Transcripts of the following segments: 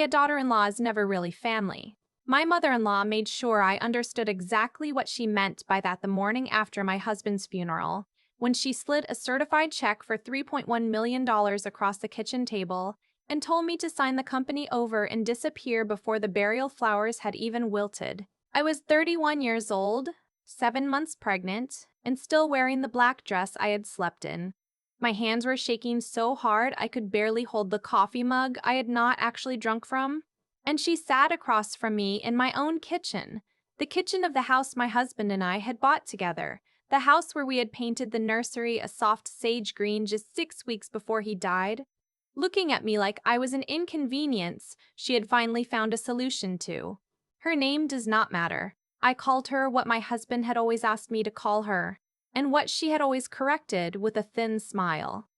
say a daughter-in-law is never really family. My mother-in-law made sure I understood exactly what she meant by that the morning after my husband's funeral, when she slid a certified check for $3.1 million across the kitchen table and told me to sign the company over and disappear before the burial flowers had even wilted. I was 31 years old, 7 months pregnant, and still wearing the black dress I had slept in. My hands were shaking so hard I could barely hold the coffee mug I had not actually drunk from. And she sat across from me in my own kitchen, the kitchen of the house my husband and I had bought together, the house where we had painted the nursery a soft sage green just 6 weeks before he died, looking at me like I was an inconvenience she had finally found a solution to. Her name does not matter. I called her what my husband had always asked me to call her, and what she had always corrected with a thin smile.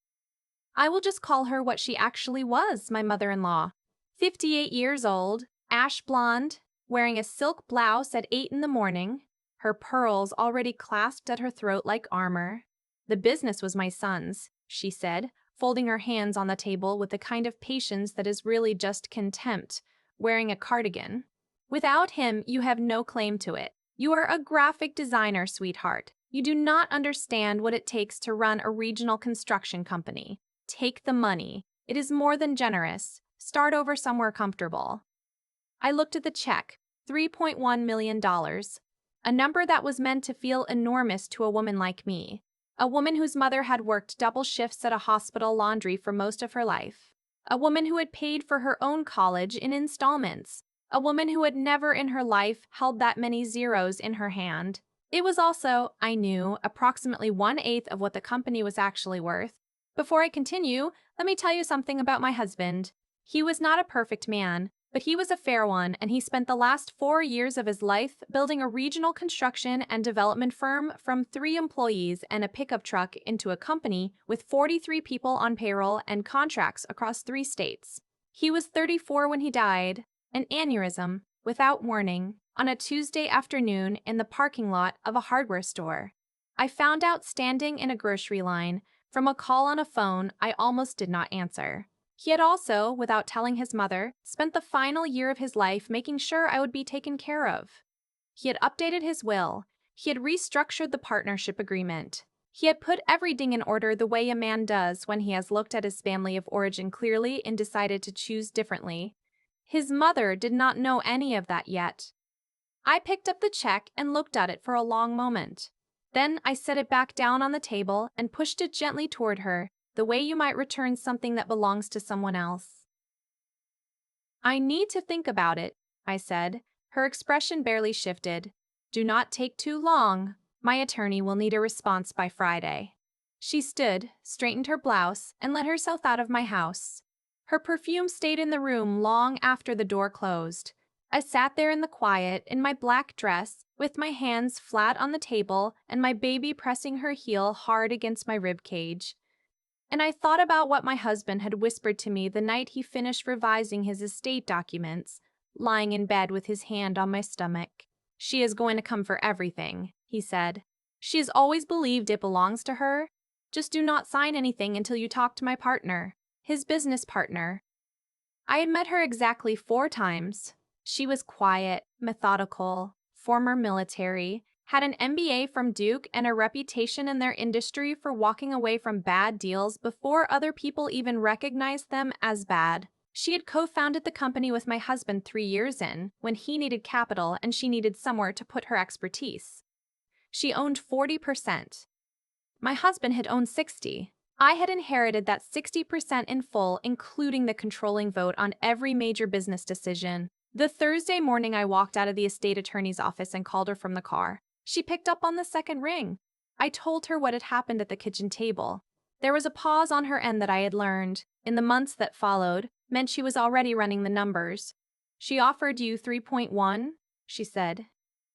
I will just call her what she actually was, my mother-in-law. 58 years old, ash blonde, wearing a silk blouse at 8 in the morning, her pearls already clasped at her throat like armor. The business was my son's, she said, folding her hands on the table with the kind of patience that is really just contempt, wearing a cardigan. Without him, you have no claim to it. You are a graphic designer, sweetheart. You do not understand what it takes to run a regional construction company. Take the money. It is more than generous. Start over somewhere comfortable. I looked at the check, $3.1 million, a number that was meant to feel enormous to a woman like me, a woman whose mother had worked double shifts at a hospital laundry for most of her life, a woman who had paid for her own college in installments, a woman who had never in her life held that many zeros in her hand. It was also, I knew, approximately 1/8 of what the company was actually worth. Before I continue, let me tell you something about my husband. He was not a perfect man, but he was a fair one, and he spent the last 4 years of his life building a regional construction and development firm from 3 employees and a pickup truck into a company with 43 people on payroll and contracts across 3 states. He was 34 when he died, an aneurysm, without warning, on a Tuesday afternoon in the parking lot of a hardware store. I found out standing in a grocery line from a call on a phone I almost did not answer. He had also, without telling his mother, spent the final year of his life making sure I would be taken care of. He had updated his will. He had restructured the partnership agreement. He had put everything in order the way a man does when he has looked at his family of origin clearly and decided to choose differently. His mother did not know any of that yet. I picked up the check and looked at it for a long moment. Then I set it back down on the table and pushed it gently toward her, the way you might return something that belongs to someone else. I need to think about it, I said. Her expression barely shifted. Do not take too long. My attorney will need a response by Friday. She stood, straightened her blouse, and let herself out of my house. Her perfume stayed in the room long after the door closed. I sat there in the quiet, in my black dress, with my hands flat on the table and my baby pressing her heel hard against my rib cage. And I thought about what my husband had whispered to me the night he finished revising his estate documents, lying in bed with his hand on my stomach. She is going to come for everything, he said. She has always believed it belongs to her. Just do not sign anything until you talk to my partner, his business partner. I had met her exactly 4 times. She was quiet, methodical, former military, had an MBA from Duke and a reputation in their industry for walking away from bad deals before other people even recognized them as bad. She had co-founded the company with my husband 3 years in, when he needed capital and she needed somewhere to put her expertise. She owned 40%. My husband had owned 60%. I had inherited that 60% in full, including the controlling vote on every major business decision. The Thursday morning I walked out of the estate attorney's office and called her from the car. She picked up on the second ring. I told her what had happened at the kitchen table. There was a pause on her end that I had learned, in the months that followed, meant she was already running the numbers. She offered you 3.1, she said.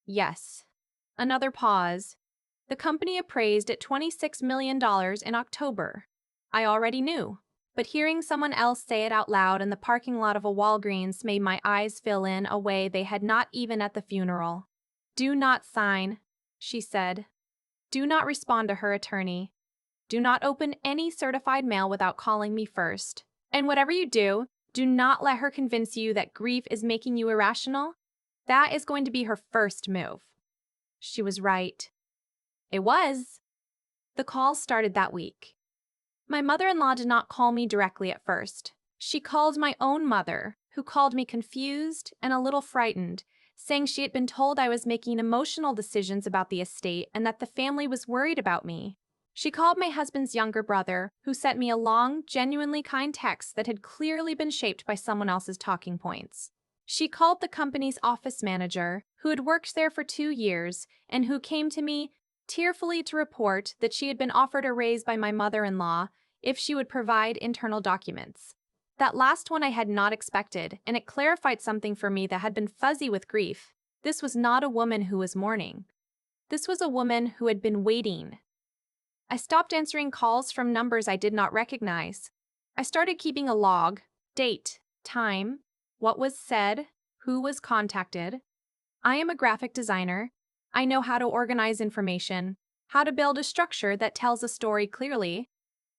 Yes. Another pause. The company appraised at $26 million in October. I already knew. But hearing someone else say it out loud in the parking lot of a Walgreens made my eyes fill in a way they had not even at the funeral. Do not sign, she said. Do not respond to her attorney. Do not open any certified mail without calling me first. And whatever you do, Do not let her convince you that grief is making you irrational. That is going to be her first move. She was right. It was. The call started that week. My mother-in-law did not call me directly at first. She called my own mother, who called me confused and a little frightened, saying she had been told I was making emotional decisions about the estate and that the family was worried about me. She called my husband's younger brother, who sent me a long, genuinely kind text that had clearly been shaped by someone else's talking points. She called the company's office manager, who had worked there for 2 years and who came to me tearfully to report that she had been offered a raise by my mother-in-law if she would provide internal documents. That last one I had not expected, and it clarified something for me that had been fuzzy with grief. This was not a woman who was mourning. This was a woman who had been waiting. I stopped answering calls from numbers I did not recognize. I started keeping a log, date, time, what was said, who was contacted. I am a graphic designer. I know how to organize information, how to build a structure that tells a story clearly.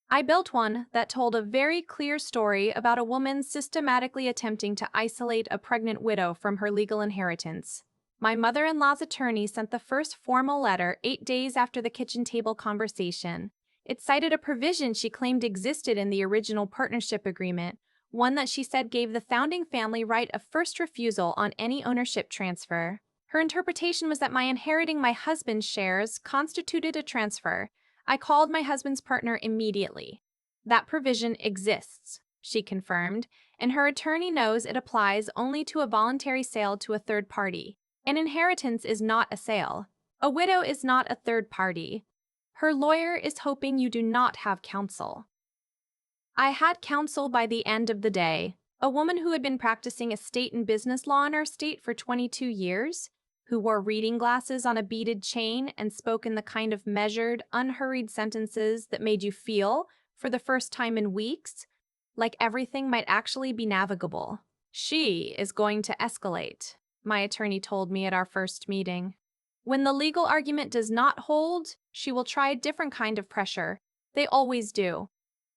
I built one that told a very clear story about a woman systematically attempting to isolate a pregnant widow from her legal inheritance. My mother-in-law's attorney sent the first formal letter 8 days after the kitchen table conversation. It cited a provision she claimed existed in the original partnership agreement, one that she said gave the founding family right of first refusal on any ownership transfer. Her interpretation was that my inheriting my husband's shares constituted a transfer. I called my husband's partner immediately. That provision exists, she confirmed, and her attorney knows it applies only to a voluntary sale to a third party. An inheritance is not a sale. A widow is not a third party. Her lawyer is hoping you do not have counsel. I had counsel by the end of the day, a woman who had been practicing estate and business law in our state for 22 years, who wore reading glasses on a beaded chain and spoke in the kind of measured, unhurried sentences that made you feel, for the first time in weeks, like everything might actually be navigable. She is going to escalate, my attorney told me at our first meeting. When the legal argument does not hold, she will try a different kind of pressure. They always do.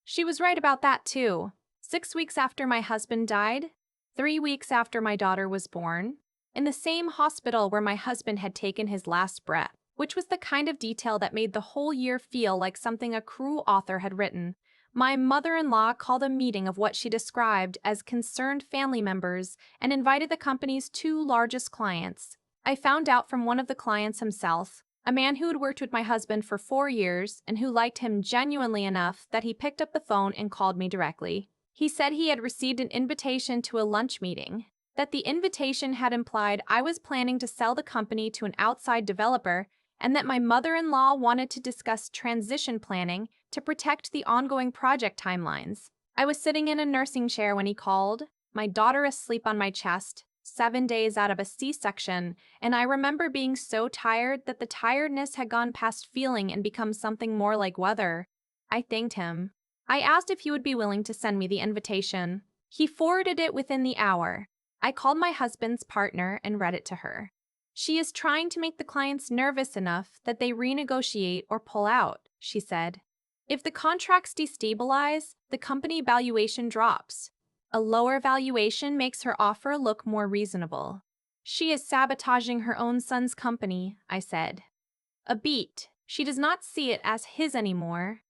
She was right about that too. 6 weeks after my husband died, 3 weeks after my daughter was born, in the same hospital where my husband had taken his last breath, which was the kind of detail that made the whole year feel like something a cruel author had written, my mother-in-law called a meeting of what she described as concerned family members and invited the company's 2 largest clients. I found out from one of the clients himself, a man who had worked with my husband for 4 years and who liked him genuinely enough that he picked up the phone and called me directly. He said he had received an invitation to a lunch meeting, that the invitation had implied I was planning to sell the company to an outside developer, and that my mother-in-law wanted to discuss transition planning to protect the ongoing project timelines. I was sitting in a nursing chair when he called, my daughter asleep on my chest, 7 days out of a C-section, and I remember being so tired that the tiredness had gone past feeling and become something more like weather. I thanked him. I asked if he would be willing to send me the invitation. He forwarded it within the hour. I called my husband's partner and read it to her. She is trying to make the clients nervous enough that they renegotiate or pull out, she said. If the contracts destabilize, the company valuation drops. A lower valuation makes her offer look more reasonable. She is sabotaging her own son's company, I said. A beat. She does not see it as his anymore.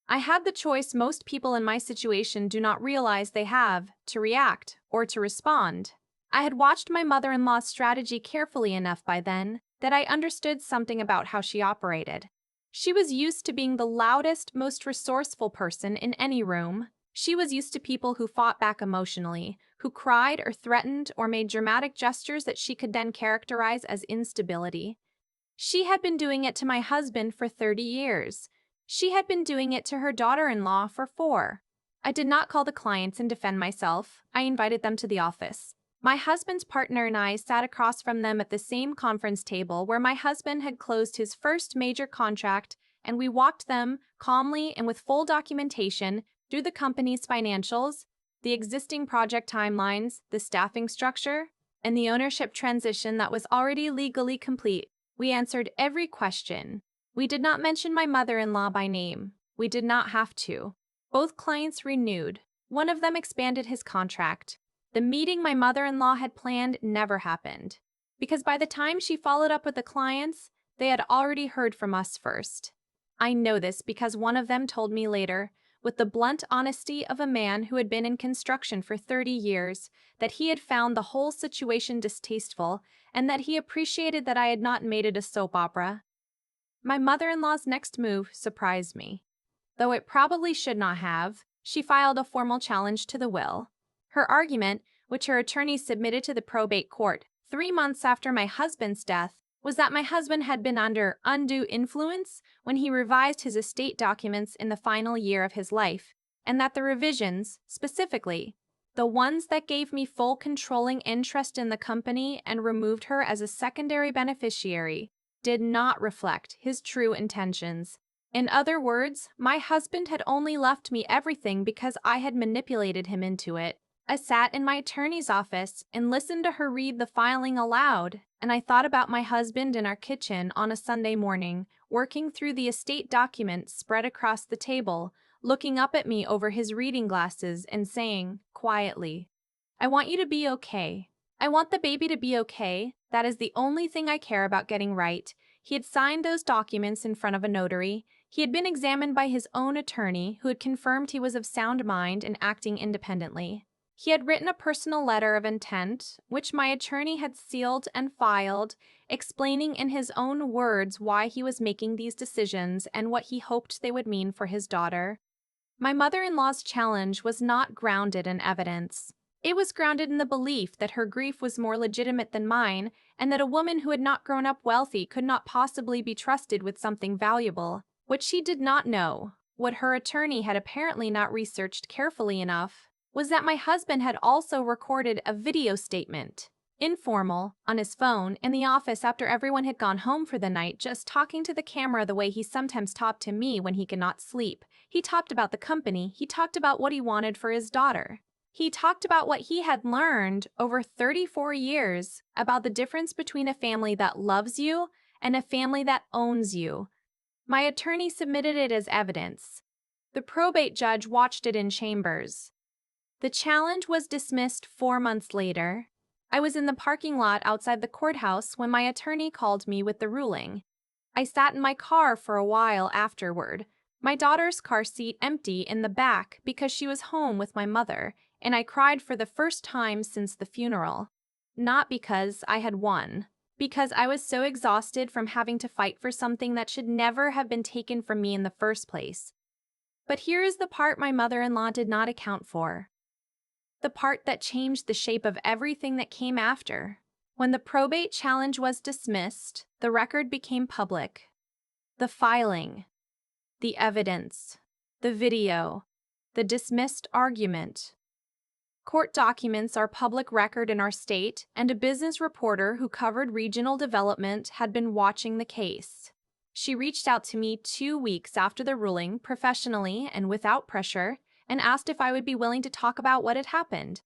I had the choice most people in my situation do not realize they have, to react or to respond. I had watched my mother-in-law's strategy carefully enough by then that I understood something about how she operated. She was used to being the loudest, most resourceful person in any room. She was used to people who fought back emotionally, who cried or threatened or made dramatic gestures that she could then characterize as instability. She had been doing it to my husband for 30 years. She had been doing it to her daughter-in-law for 4. I did not call the clients and defend myself. I invited them to the office. My husband's partner and I sat across from them at the same conference table where my husband had closed his first major contract, and we walked them, calmly and with full documentation, through the company's financials, the existing project timelines, the staffing structure, and the ownership transition that was already legally complete. We answered every question. We did not mention my mother-in-law by name. We did not have to. Both clients renewed. One of them expanded his contract. The meeting my mother-in-law had planned never happened, because by the time she followed up with the clients, they had already heard from us first. I know this because one of them told me later, with the blunt honesty of a man who had been in construction for 30 years, that he had found the whole situation distasteful and that he appreciated that I had not made it a soap opera. My mother-in-law's next move surprised me. Though it probably should not have, she filed a formal challenge to the will. Her argument, which her attorney submitted to the probate court 3 months after my husband's death, was that my husband had been under undue influence when he revised his estate documents in the final year of his life, and that the revisions, specifically, the ones that gave me full controlling interest in the company and removed her as a secondary beneficiary, did not reflect his true intentions. In other words, my husband had only left me everything because I had manipulated him into it. I sat in my attorney's office and listened to her read the filing aloud, and I thought about my husband in our kitchen on a Sunday morning, working through the estate documents spread across the table, looking up at me over his reading glasses and saying, quietly, "I want you to be okay. I want the baby to be okay. That is the only thing I care about getting right." He had signed those documents in front of a notary. He had been examined by his own attorney, who had confirmed he was of sound mind and acting independently. He had written a personal letter of intent, which my attorney had sealed and filed, explaining in his own words why he was making these decisions and what he hoped they would mean for his daughter. My mother-in-law's challenge was not grounded in evidence. It was grounded in the belief that her grief was more legitimate than mine, and that a woman who had not grown up wealthy could not possibly be trusted with something valuable. What she did not know, what her attorney had apparently not researched carefully enough, was that my husband had also recorded a video statement, informal, on his phone in the office after everyone had gone home for the night, just talking to the camera the way he sometimes talked to me when he could not sleep. He talked about the company, he talked about what he wanted for his daughter. He talked about what he had learned over 34 years about the difference between a family that loves you and a family that owns you. My attorney submitted it as evidence. The probate judge watched it in chambers. The challenge was dismissed 4 months later. I was in the parking lot outside the courthouse when my attorney called me with the ruling. I sat in my car for a while afterward, my daughter's car seat empty in the back because she was home with my mother, and I cried for the first time since the funeral. Not because I had won, because I was so exhausted from having to fight for something that should never have been taken from me in the first place. But here is the part my mother-in-law did not account for. The part that changed the shape of everything that came after. When the probate challenge was dismissed, the record became public. The filing, the evidence, the video, the dismissed argument. Court documents are public record in our state, and a business reporter who covered regional development had been watching the case. She reached out to me 2 weeks after the ruling, professionally and without pressure, and asked if I would be willing to talk about what had happened.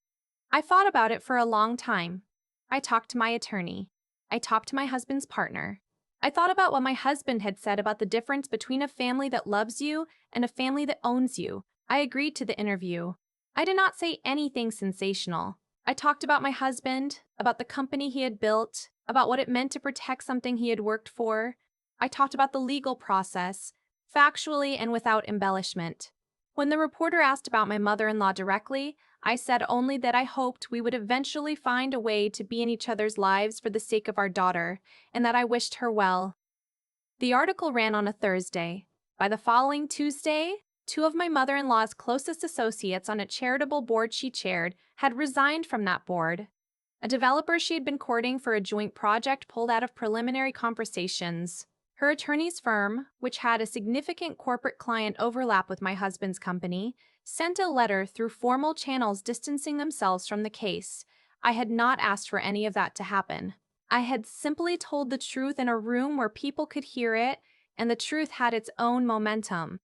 I thought about it for a long time. I talked to my attorney. I talked to my husband's partner. I thought about what my husband had said about the difference between a family that loves you and a family that owns you. I agreed to the interview. I did not say anything sensational. I talked about my husband, about the company he had built, about what it meant to protect something he had worked for. I talked about the legal process, factually and without embellishment. When the reporter asked about my mother-in-law directly, I said only that I hoped we would eventually find a way to be in each other's lives for the sake of our daughter, and that I wished her well. The article ran on a Thursday. By the following Tuesday, 2 of my mother-in-law's closest associates on a charitable board she chaired had resigned from that board. A developer she had been courting for a joint project pulled out of preliminary conversations. Her attorney's firm, which had a significant corporate client overlap with my husband's company, sent a letter through formal channels distancing themselves from the case. I had not asked for any of that to happen. I had simply told the truth in a room where people could hear it, and the truth had its own momentum.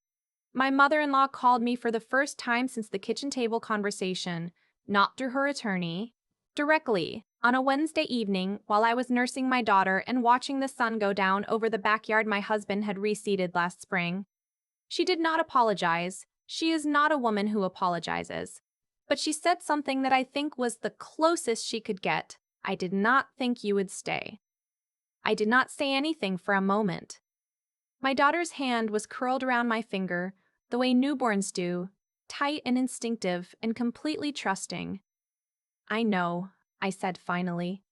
My mother-in-law called me for the first time since the kitchen table conversation, not through her attorney, directly, on a Wednesday evening while I was nursing my daughter and watching the sun go down over the backyard my husband had reseeded last spring. She did not apologize. She is not a woman who apologizes. But she said something that I think was the closest she could get. I did not think you would stay. I did not say anything for a moment. My daughter's hand was curled around my finger, the way newborns do, tight and instinctive and completely trusting. I know, I said finally.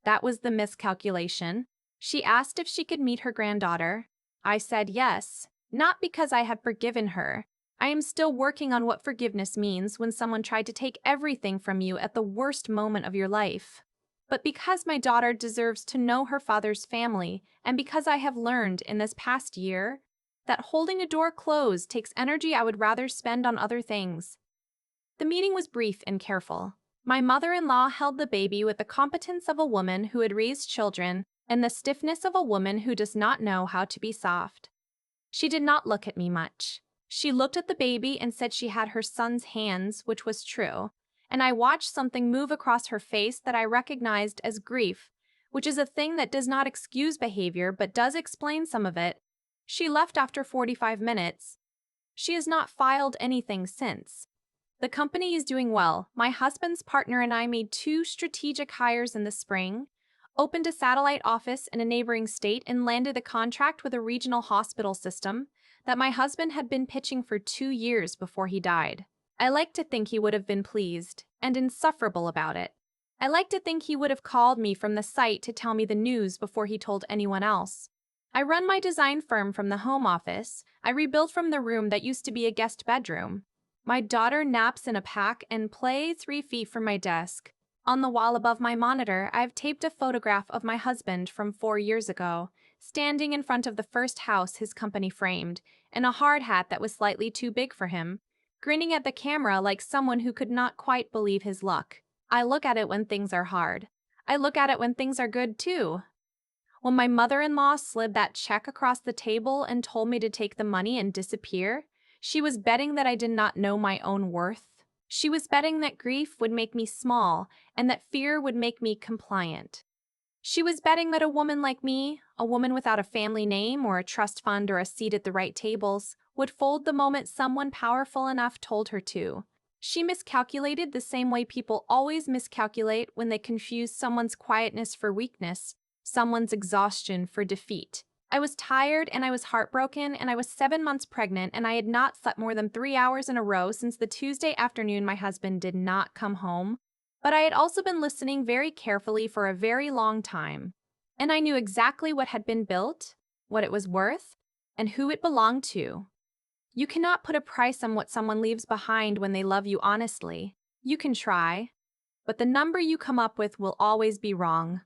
That was the miscalculation. She asked if she could meet her granddaughter. I said yes, not because I had forgiven her. I am still working on what forgiveness means when someone tried to take everything from you at the worst moment of your life. But because my daughter deserves to know her father's family, and because I have learned in this past year that holding a door closed takes energy I would rather spend on other things. The meeting was brief and careful. My mother-in-law held the baby with the competence of a woman who had raised children and the stiffness of a woman who does not know how to be soft. She did not look at me much. She looked at the baby and said she had her son's hands, which was true, and I watched something move across her face that I recognized as grief, which is a thing that does not excuse behavior but does explain some of it. She left after 45 minutes. She has not filed anything since. The company is doing well. My husband's partner and I made 2 strategic hires in the spring, opened a satellite office in a neighboring state, and landed a contract with a regional hospital system that my husband had been pitching for 2 years before he died. I like to think he would have been pleased and insufferable about it. I like to think he would have called me from the site to tell me the news before he told anyone else. I run my design firm from the home office. I rebuilt from the room that used to be a guest bedroom. My daughter naps in a pack and play 3 feet from my desk. On the wall above my monitor, I've taped a photograph of my husband from 4 years ago, standing in front of the first house his company framed, in a hard hat that was slightly too big for him, grinning at the camera like someone who could not quite believe his luck. I look at it when things are hard. I look at it when things are good, too. When my mother-in-law slid that check across the table and told me to take the money and disappear, she was betting that I did not know my own worth. She was betting that grief would make me small and that fear would make me compliant. She was betting that a woman like me, a woman without a family name or a trust fund or a seat at the right tables, would fold the moment someone powerful enough told her to. She miscalculated the same way people always miscalculate when they confuse someone's quietness for weakness, someone's exhaustion for defeat. I was tired and I was heartbroken and I was 7 months pregnant and I had not slept more than 3 hours in a row since the Tuesday afternoon my husband did not come home. But I had also been listening very carefully for a very long time. And I knew exactly what had been built, what it was worth, and who it belonged to. You cannot put a price on what someone leaves behind when they love you honestly. You can try, but the number you come up with will always be wrong.